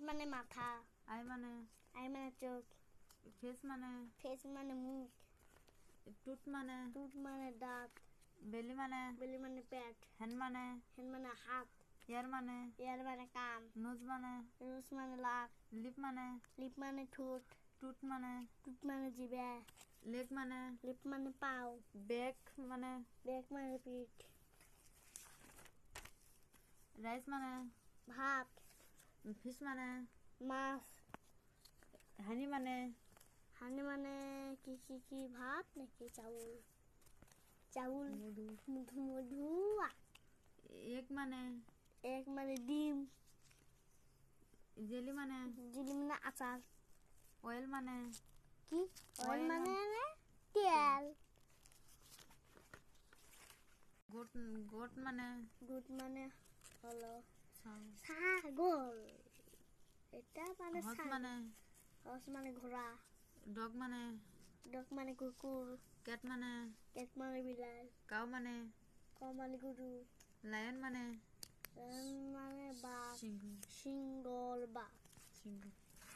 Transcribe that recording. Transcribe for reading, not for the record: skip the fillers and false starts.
মানে মাথা, আই মানে চোখ, ফেস মানে মুখ, টুট মানে দাঁত, বেলি মানে পেট, হ্যান্ড মানে হাত, ইয়ার মানে কান, নোজ মানে লাক, লিপ মানে ঠোঁট, টুট মানে জিভা, লেগ মানে পাও, ব্যাক মানে পিঠ, রাইস ভাত, ফিশ মাছ, হানি মানে কি ভাত নাকি চাউল, মধু, এগ মানে ডিম, জেলি মানে আচার, অয়েল কি অয়েল মানে তেল, গোট মানে হলো ছাগল, এটা মানে হর্স মানে ঘোড়া, ডগ মানে কুকুর, ক্যাট মানে বিলাই, কাউ মানে গরু, লায়ন মানে বাঘ, সিংহ সিংহ বাঘ।